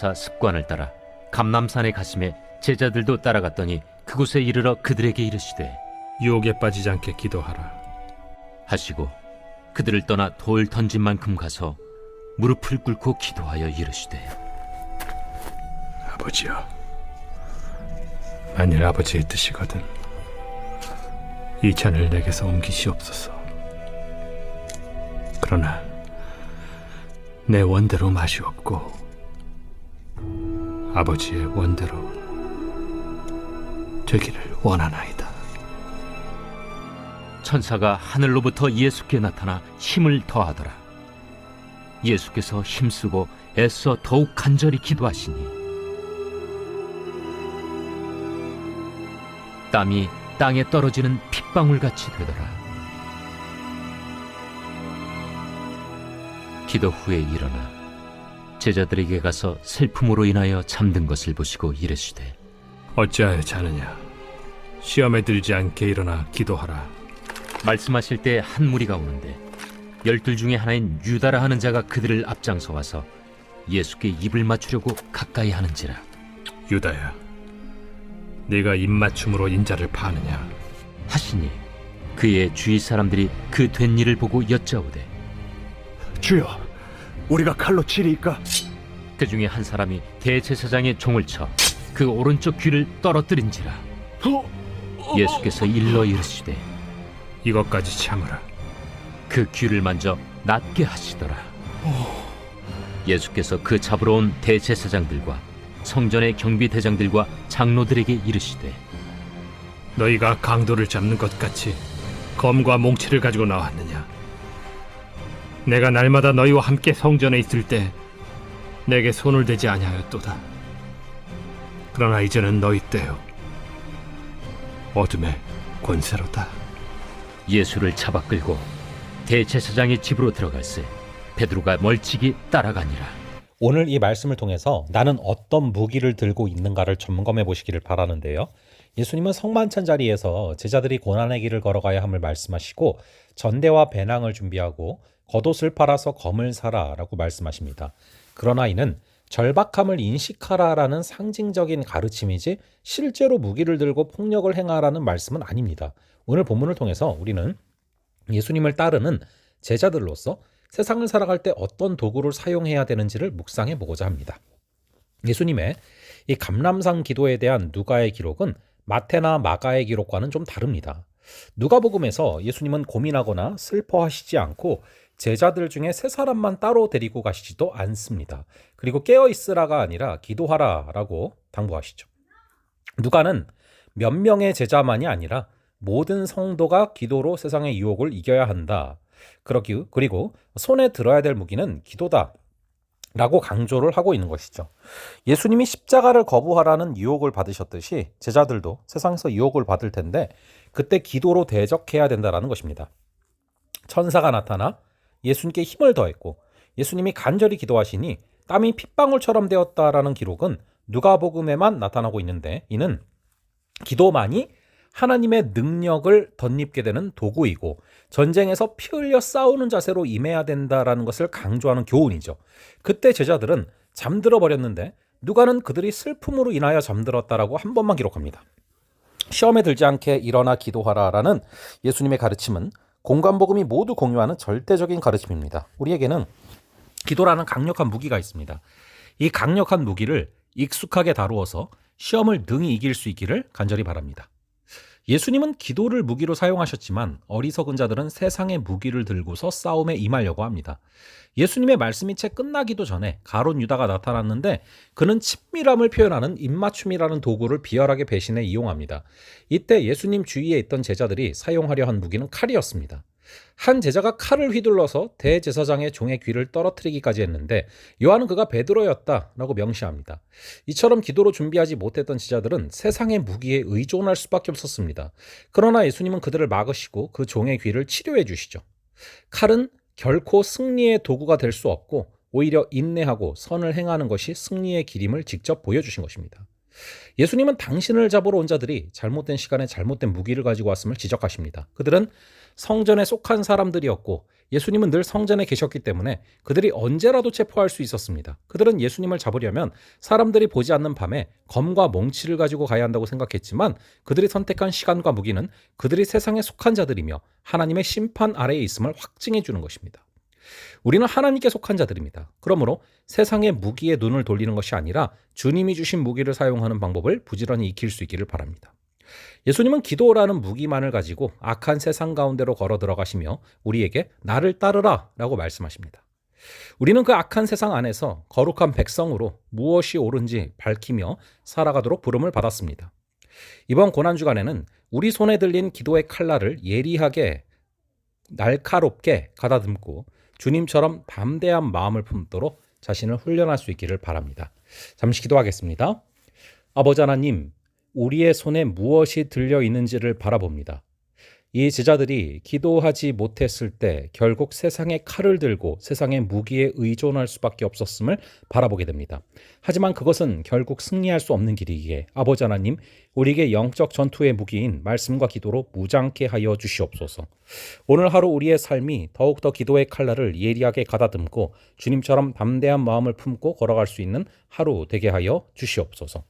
쫓아 습관을 따라 감람산에 가심에 제자들도 따라갔더니 그곳에 이르러 그들에게 이르시되 유혹에 빠지지 않게 기도하라 하시고 그들을 떠나 돌 던진 만큼 가서 무릎을 꿇고 기도하여 이르시되 아버지여, 만일 아버지의 뜻이거든 이 잔을 내게서 옮기시옵소서. 그러나 내 원대로 마시옵고 아버지의 원대로 되기를 원하나이다. 천사가 하늘로부터 예수께 나타나 힘을 더하더라. 예수께서 힘쓰고 애써 더욱 간절히 기도하시니 땀이 땅에 떨어지는 핏방울같이 되더라. 기도 후에 일어나 제자들에게 가서 슬픔으로 인하여 잠든 것을 보시고 이르시되 어찌하여 자느냐? 시험에 들지 않게 일어나 기도하라. 말씀하실 때 한 무리가 오는데 12 중에 하나인 유다라 하는 자가 그들을 앞장서 와서 예수께 입을 맞추려고 가까이 하는지라. 유다야, 네가 입맞춤으로 인자를 파느냐? 하시니 그의 주위 사람들이 그 된 일을 보고 여짜오되 주여, 우리가 칼로 치리이까? 그 중에 한 사람이 대제사장의 종을 쳐 그 오른쪽 귀를 떨어뜨린지라. 예수께서 일러 이르시되 이것까지 참으라. 그 귀를 만져 낫게 하시더라. 예수께서 그 잡으러 온 대제사장들과 성전의 경비대장들과 장로들에게 이르시되 너희가 강도를 잡는 것 같이 검과 몽치를 가지고 나왔느냐? 내가 날마다 너희와 함께 성전에 있을 때 내게 손을 대지 아니하였도다. 그러나 이제는 너희 때요 어둠의 권세로다. 예수를 잡아 끌고 대제사장의 집으로 들어갈새 베드로가 멀찍이 따라가니라. 오늘 이 말씀을 통해서 나는 어떤 무기를 들고 있는가를 점검해 보시기를 바라는데요. 예수님은 성만찬 자리에서 제자들이 고난의 길을 걸어가야 함을 말씀하시고 전대와 배낭을 준비하고 겉옷을 팔아서 검을 사라 라고 말씀하십니다. 그러나 이는 절박함을 인식하라라는 상징적인 가르침이지 실제로 무기를 들고 폭력을 행하라는 말씀은 아닙니다. 오늘 본문을 통해서 우리는 예수님을 따르는 제자들로서 세상을 살아갈 때 어떤 도구를 사용해야 되는지를 묵상해 보고자 합니다. 예수님의 이 감람산 기도에 대한 누가의 기록은 마태나 마가의 기록과는 좀 다릅니다. 누가복음에서 예수님은 고민하거나 슬퍼하시지 않고 제자들 중에 세 사람만 따로 데리고 가시지도 않습니다. 그리고 깨어있으라가 아니라 기도하라라고 당부하시죠. 누가는 몇 명의 제자만이 아니라 모든 성도가 기도로 세상의 유혹을 이겨야 한다. 그리고 손에 들어야 될 무기는 기도다 라고 강조를 하고 있는 것이죠. 예수님이 십자가를 거부하라는 유혹을 받으셨듯이 제자들도 세상에서 유혹을 받을 텐데 그때 기도로 대적해야 된다는 것입니다. 천사가 나타나 예수님께 힘을 더했고 예수님이 간절히 기도하시니 땀이 핏방울처럼 되었다라는 기록은 누가복음에만 나타나고 있는데 이는 기도만이 하나님의 능력을 덧입게 되는 도구이고 전쟁에서 피 흘려 싸우는 자세로 임해야 된다라는 것을 강조하는 교훈이죠. 그때 제자들은 잠들어 버렸는데 누가는 그들이 슬픔으로 인하여 잠들었다라고 한 번만 기록합니다. 시험에 들지 않게 일어나 기도하라라는 예수님의 가르침은 공관복음이 모두 공유하는 절대적인 가르침입니다. 우리에게는 기도라는 강력한 무기가 있습니다. 이 강력한 무기를 익숙하게 다루어서 시험을 능히 이길 수 있기를 간절히 바랍니다. 예수님은 기도를 무기로 사용하셨지만 어리석은 자들은 세상의 무기를 들고서 싸움에 임하려고 합니다. 예수님의 말씀이 채 끝나기도 전에 가룟 유다가 나타났는데 그는 친밀함을 표현하는 입맞춤이라는 도구를 비열하게 배신해 이용합니다. 이때 예수님 주위에 있던 제자들이 사용하려 한 무기는 칼이었습니다. 한 제자가 칼을 휘둘러서 대제사장의 종의 귀를 떨어뜨리기까지 했는데 요한은 그가 베드로였다라고 명시합니다. 이처럼 기도로 준비하지 못했던 제자들은 세상의 무기에 의존할 수밖에 없었습니다. 그러나 예수님은 그들을 막으시고 그 종의 귀를 치료해 주시죠. 칼은 결코 승리의 도구가 될 수 없고 오히려 인내하고 선을 행하는 것이 승리의 길임을 직접 보여주신 것입니다. 예수님은 당신을 잡으러 온 자들이 잘못된 시간에 잘못된 무기를 가지고 왔음을 지적하십니다. 그들은 성전에 속한 사람들이었고 예수님은 늘 성전에 계셨기 때문에 그들이 언제라도 체포할 수 있었습니다. 그들은 예수님을 잡으려면 사람들이 보지 않는 밤에 검과 몽치를 가지고 가야 한다고 생각했지만 그들이 선택한 시간과 무기는 그들이 세상에 속한 자들이며 하나님의 심판 아래에 있음을 확증해 주는 것입니다. 우리는 하나님께 속한 자들입니다. 그러므로 세상의 무기에 눈을 돌리는 것이 아니라 주님이 주신 무기를 사용하는 방법을 부지런히 익힐 수 있기를 바랍니다. 예수님은 기도라는 무기만을 가지고 악한 세상 가운데로 걸어 들어가시며 우리에게 나를 따르라 라고 말씀하십니다. 우리는 그 악한 세상 안에서 거룩한 백성으로 무엇이 옳은지 밝히며 살아가도록 부름을 받았습니다. 이번 고난주간에는 우리 손에 들린 기도의 칼날을 예리하게 날카롭게 가다듬고 주님처럼 담대한 마음을 품도록 자신을 훈련할 수 있기를 바랍니다. 잠시 기도하겠습니다. 아버지 하나님, 우리의 손에 무엇이 들려 있는지를 바라봅니다. 이 제자들이 기도하지 못했을 때 결국 세상의 칼을 들고 세상의 무기에 의존할 수밖에 없었음을 바라보게 됩니다. 하지만 그것은 결국 승리할 수 없는 길이기에 아버지 하나님, 우리에게 영적 전투의 무기인 말씀과 기도로 무장케 하여 주시옵소서. 오늘 하루 우리의 삶이 더욱더 기도의 칼날을 예리하게 가다듬고 주님처럼 담대한 마음을 품고 걸어갈 수 있는 하루 되게 하여 주시옵소서.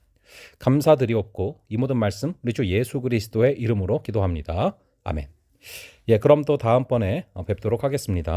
감사드리옵고 이 모든 말씀 우리 주 예수 그리스도의 이름으로 기도합니다. 아멘. 그럼 또 다음번에 뵙도록 하겠습니다.